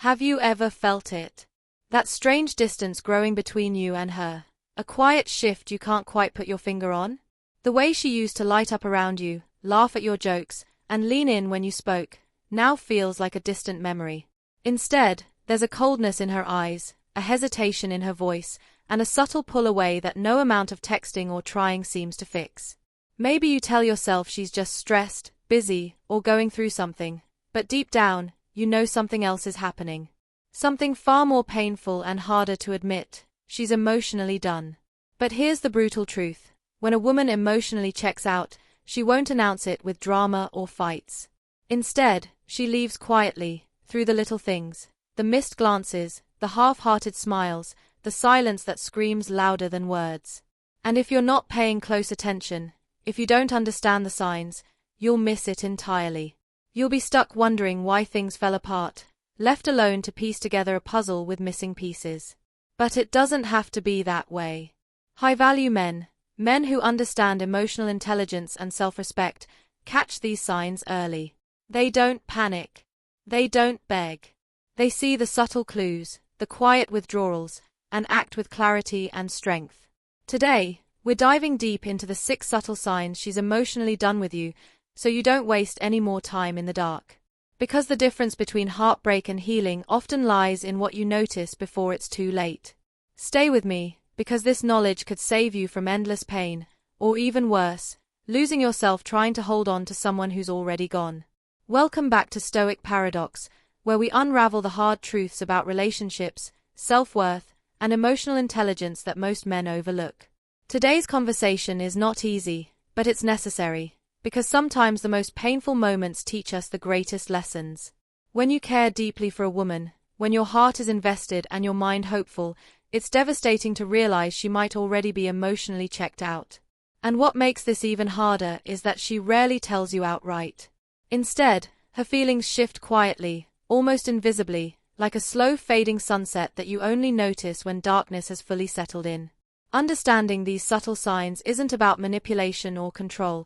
Have you ever felt it? That strange distance growing between you and her. A quiet shift you can't quite put your finger on? The way she used to light up around you, laugh at your jokes, and lean in when you spoke, now feels like a distant memory. Instead, there's a coldness in her eyes, a hesitation in her voice, and a subtle pull away that no amount of texting or trying seems to fix. Maybe you tell yourself she's just stressed, busy, or going through something, but deep down, you know something else is happening. Something far more painful and harder to admit. She's emotionally done. But here's the brutal truth. When a woman emotionally checks out, she won't announce it with drama or fights. Instead, she leaves quietly, through the little things, the missed glances, the half-hearted smiles, the silence that screams louder than words. And if you're not paying close attention, if you don't understand the signs, you'll miss it entirely. You'll be stuck wondering why things fell apart, left alone to piece together a puzzle with missing pieces. But it doesn't have to be that way. High-value men, men who understand emotional intelligence and self-respect, catch these signs early. They don't panic. They don't beg. They see the subtle clues, the quiet withdrawals, and act with clarity and strength. Today, we're diving deep into the 6 subtle signs she's emotionally done with you, so you don't waste any more time in the dark. Because the difference between heartbreak and healing often lies in what you notice before it's too late. Stay with me, because this knowledge could save you from endless pain, or even worse, losing yourself trying to hold on to someone who's already gone. Welcome back to Stoic Paradox, where we unravel the hard truths about relationships, self-worth, and emotional intelligence that most men overlook. Today's conversation is not easy, but it's necessary, because sometimes the most painful moments teach us the greatest lessons. When you care deeply for a woman, when your heart is invested and your mind hopeful, it's devastating to realize she might already be emotionally checked out. And what makes this even harder is that she rarely tells you outright. Instead, her feelings shift quietly, almost invisibly, like a slow fading sunset that you only notice when darkness has fully settled in. Understanding these subtle signs isn't about manipulation or control.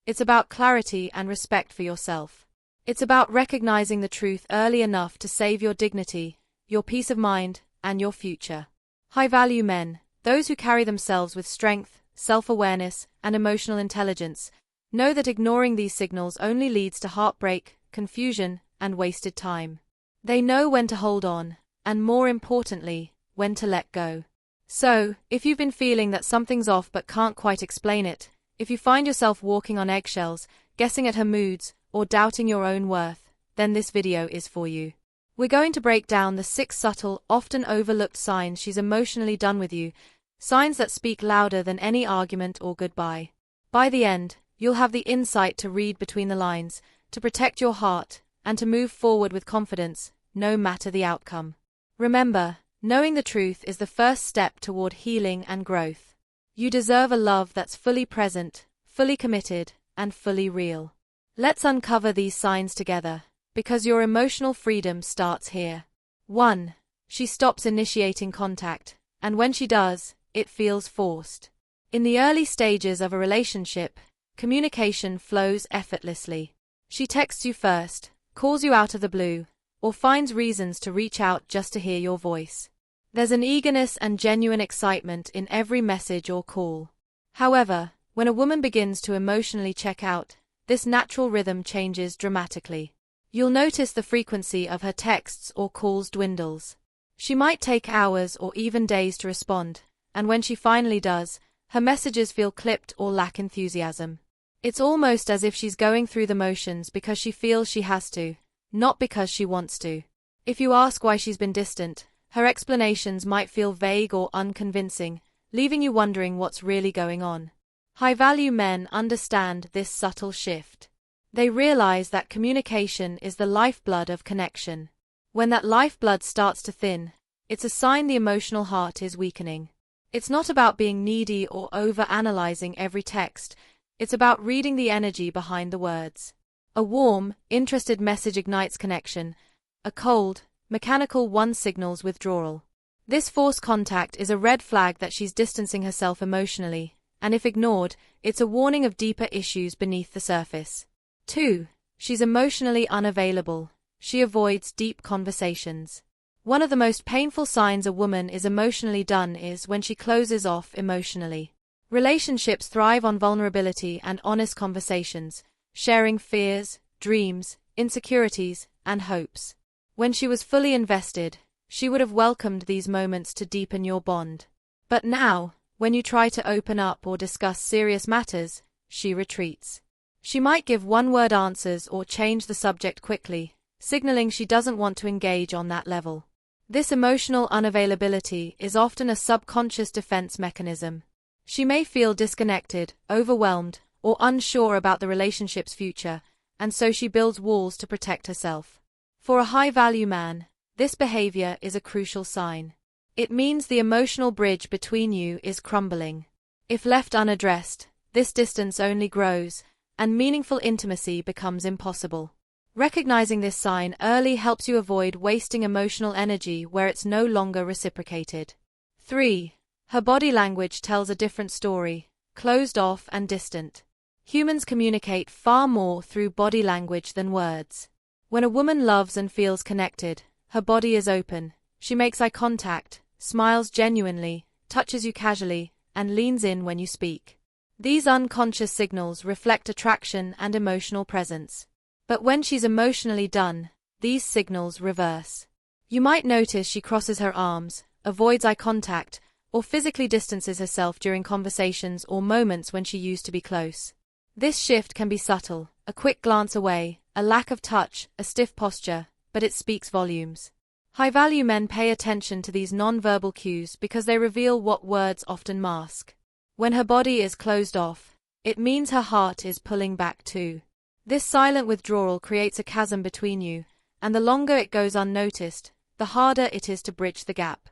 It's about clarity and respect for yourself. It's about recognizing the truth early enough to save your dignity, your peace of mind, and your future. High-value men, those who carry themselves with strength, self-awareness, and emotional intelligence, know that ignoring these signals only leads to heartbreak, confusion, and wasted time. They know when to hold on, and more importantly, when to let go. So, if you've been feeling that something's off but can't quite explain it, if you find yourself walking on eggshells, guessing at her moods, or doubting your own worth, then this video is for you. We're going to break down the 6 subtle, often overlooked signs she's emotionally done with you, signs that speak louder than any argument or goodbye. By the end, you'll have the insight to read between the lines, to protect your heart, and to move forward with confidence, no matter the outcome. Remember, knowing the truth is the first step toward healing and growth. You deserve a love that's fully present, fully committed, and fully real. Let's uncover these signs together, because your emotional freedom starts here. 1. She stops initiating contact, and when she does, it feels forced. In the early stages of a relationship, communication flows effortlessly. She texts you first, calls you out of the blue, or finds reasons to reach out just to hear your voice. There's an eagerness and genuine excitement in every message or call. However, when a woman begins to emotionally check out, this natural rhythm changes dramatically. You'll notice the frequency of her texts or calls dwindles. She might take hours or even days to respond, and when she finally does, her messages feel clipped or lack enthusiasm. It's almost as if she's going through the motions because she feels she has to, not because she wants to. If you ask why she's been distant, her explanations might feel vague or unconvincing, leaving you wondering what's really going on. High-value men understand this subtle shift. They realize that communication is the lifeblood of connection. When that lifeblood starts to thin, it's a sign the emotional heart is weakening. It's not about being needy or over-analyzing every text. It's about reading the energy behind the words. A warm, interested message ignites connection. A cold, mechanical one signals withdrawal. This forced contact is a red flag that she's distancing herself emotionally, and if ignored, it's a warning of deeper issues beneath the surface. 2. She's emotionally unavailable. she avoids deep conversations. One of the most painful signs a woman is emotionally done is when she closes off emotionally. Relationships thrive on vulnerability and honest conversations, sharing fears, dreams, insecurities, and hopes. When she was fully invested, she would have welcomed these moments to deepen your bond. But now, when you try to open up or discuss serious matters, she retreats. She might give one-word answers or change the subject quickly, signaling she doesn't want to engage on that level. This emotional unavailability is often a subconscious defense mechanism. She may feel disconnected, overwhelmed, or unsure about the relationship's future, and so she builds walls to protect herself. For a high-value man, this behavior is a crucial sign. It means the emotional bridge between you is crumbling. If left unaddressed, this distance only grows, and meaningful intimacy becomes impossible. Recognizing this sign early helps you avoid wasting emotional energy where it's no longer reciprocated. 3. Her body language tells a different story, closed off and distant. Humans communicate far more through body language than words. When a woman loves and feels connected, her body is open. She makes eye contact, smiles genuinely, touches you casually, and leans in when you speak. These unconscious signals reflect attraction and emotional presence. But when she's emotionally done, these signals reverse. You might notice she crosses her arms, avoids eye contact, or physically distances herself during conversations or moments when she used to be close. This shift can be subtle, a quick glance away, a lack of touch, a stiff posture, but it speaks volumes. High-value men pay attention to these non-verbal cues because they reveal what words often mask. When her body is closed off, it means her heart is pulling back too. This silent withdrawal creates a chasm between you, and the longer it goes unnoticed, the harder it is to bridge the gap.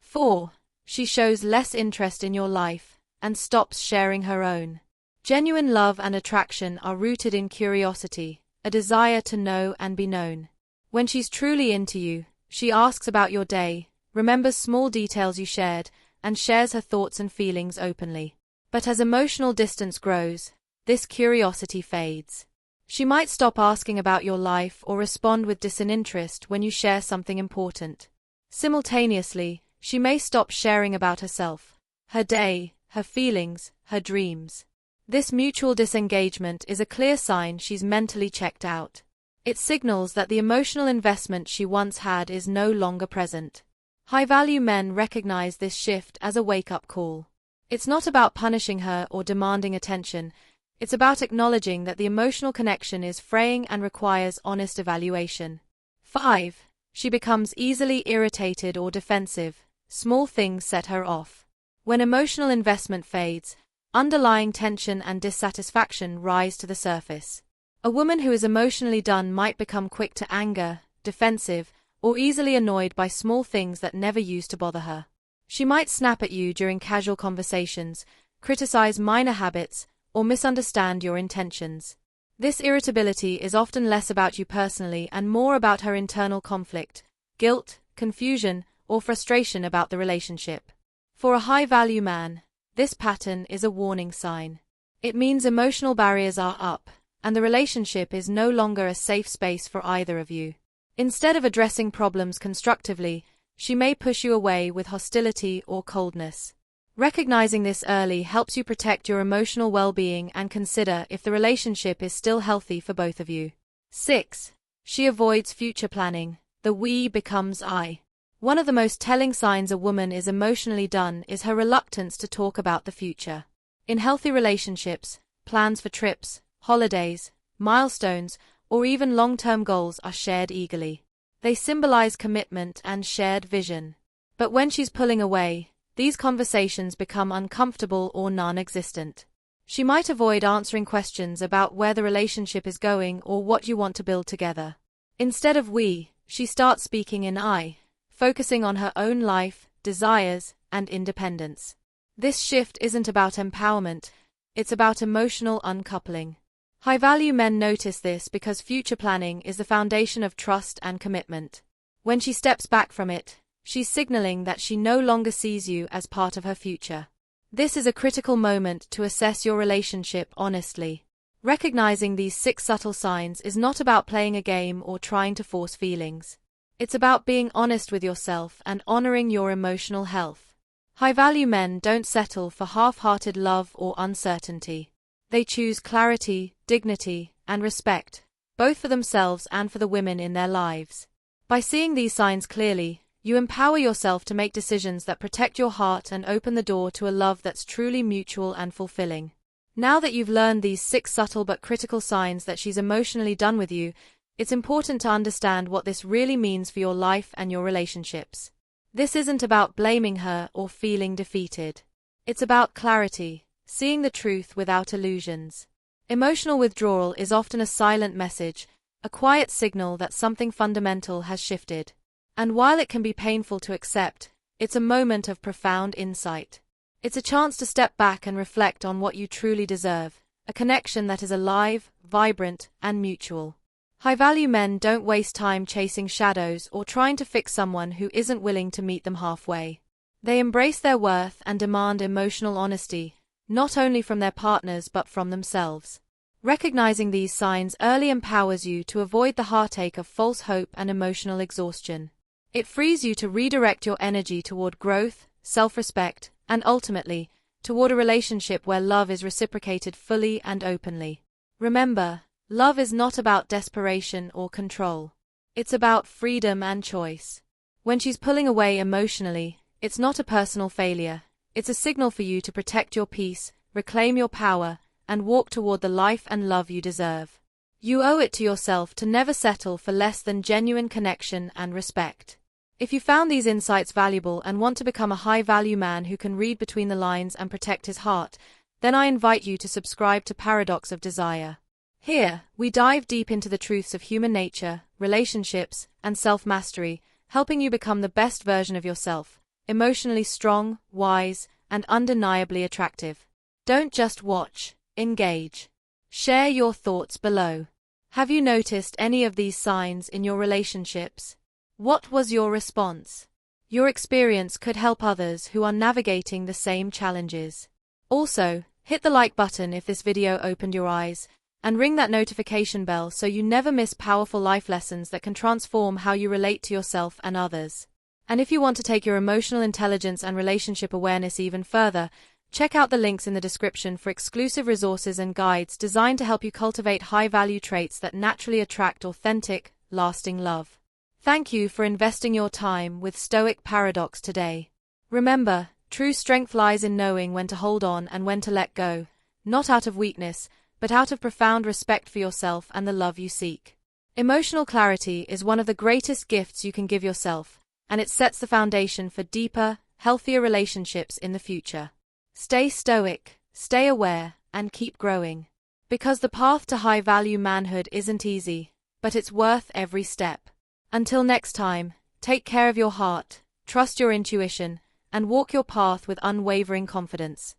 4. She shows less interest in your life, and stops sharing her own. Genuine love and attraction are rooted in curiosity, a desire to know and be known. When she's truly into you, she asks about your day, remembers small details you shared, and shares her thoughts and feelings openly. But as emotional distance grows, this curiosity fades. She might stop asking about your life or respond with disinterest when you share something important. Simultaneously, she may stop sharing about herself, her day, her feelings, her dreams. This mutual disengagement is a clear sign she's mentally checked out. It signals that the emotional investment she once had is no longer present. High-value men recognize this shift as a wake-up call. It's not about punishing her or demanding attention. It's about acknowledging that the emotional connection is fraying and requires honest evaluation. 5. She becomes easily irritated or defensive. Small things set her off. When emotional investment fades, underlying tension and dissatisfaction rise to the surface. A woman who is emotionally done might become quick to anger, defensive, or easily annoyed by small things that never used to bother her. She might snap at you during casual conversations, criticize minor habits, or misunderstand your intentions. This irritability is often less about you personally and more about her internal conflict, guilt, confusion, or frustration about the relationship. For a high-value man, this pattern is a warning sign. It means emotional barriers are up, and the relationship is no longer a safe space for either of you. Instead of addressing problems constructively, she may push you away with hostility or coldness. Recognizing this early helps you protect your emotional well-being and consider if the relationship is still healthy for both of you. 6. She avoids future planning. The we becomes I. One of the most telling signs a woman is emotionally done is her reluctance to talk about the future. In healthy relationships, plans for trips, holidays, milestones, or even long-term goals are shared eagerly. They symbolize commitment and shared vision. But when she's pulling away, these conversations become uncomfortable or non-existent. She might avoid answering questions about where the relationship is going or what you want to build together. Instead of we, she starts speaking in I, focusing on her own life, desires, and independence. This shift isn't about empowerment, it's about emotional uncoupling. High-value men notice this because future planning is the foundation of trust and commitment. When she steps back from it, she's signaling that she no longer sees you as part of her future. This is a critical moment to assess your relationship honestly. Recognizing these 6 subtle signs is not about playing a game or trying to force feelings. It's about being honest with yourself and honoring your emotional health. High-value men don't settle for half-hearted love or uncertainty. They choose clarity, dignity, and respect, both for themselves and for the women in their lives. By seeing these signs clearly, you empower yourself to make decisions that protect your heart and open the door to a love that's truly mutual and fulfilling. Now that you've learned these 6 subtle but critical signs that she's emotionally done with you, it's important to understand what this really means for your life and your relationships. This isn't about blaming her or feeling defeated. It's about clarity, seeing the truth without illusions. Emotional withdrawal is often a silent message, a quiet signal that something fundamental has shifted. And while it can be painful to accept, it's a moment of profound insight. It's a chance to step back and reflect on what you truly deserve, a connection that is alive, vibrant, and mutual. High-value men don't waste time chasing shadows or trying to fix someone who isn't willing to meet them halfway. They embrace their worth and demand emotional honesty, not only from their partners but from themselves. Recognizing these signs early empowers you to avoid the heartache of false hope and emotional exhaustion. It frees you to redirect your energy toward growth, self-respect, and ultimately, toward a relationship where love is reciprocated fully and openly. Remember, love is not about desperation or control. It's about freedom and choice. When she's pulling away emotionally, it's not a personal failure. It's a signal for you to protect your peace, reclaim your power, and walk toward the life and love you deserve. You owe it to yourself to never settle for less than genuine connection and respect. If you found these insights valuable and want to become a high-value man who can read between the lines and protect his heart, then I invite you to subscribe to Paradox of Desire. Here, we dive deep into the truths of human nature, relationships, and self-mastery, helping you become the best version of yourself, emotionally strong, wise, and undeniably attractive. Don't just watch, engage. Share your thoughts below. Have you noticed any of these signs in your relationships? What was your response? Your experience could help others who are navigating the same challenges. Also, hit the like button if this video opened your eyes, and ring that notification bell so you never miss powerful life lessons that can transform how you relate to yourself and others. And if you want to take your emotional intelligence and relationship awareness even further, check out the links in the description for exclusive resources and guides designed to help you cultivate high-value traits that naturally attract authentic, lasting love. Thank you for investing your time with Stoic Paradox today. Remember, true strength lies in knowing when to hold on and when to let go, not out of weakness, but out of profound respect for yourself and the love you seek. Emotional clarity is one of the greatest gifts you can give yourself, and it sets the foundation for deeper, healthier relationships in the future. Stay stoic, stay aware, and keep growing. Because the path to high-value manhood isn't easy, but it's worth every step. Until next time, take care of your heart, trust your intuition, and walk your path with unwavering confidence.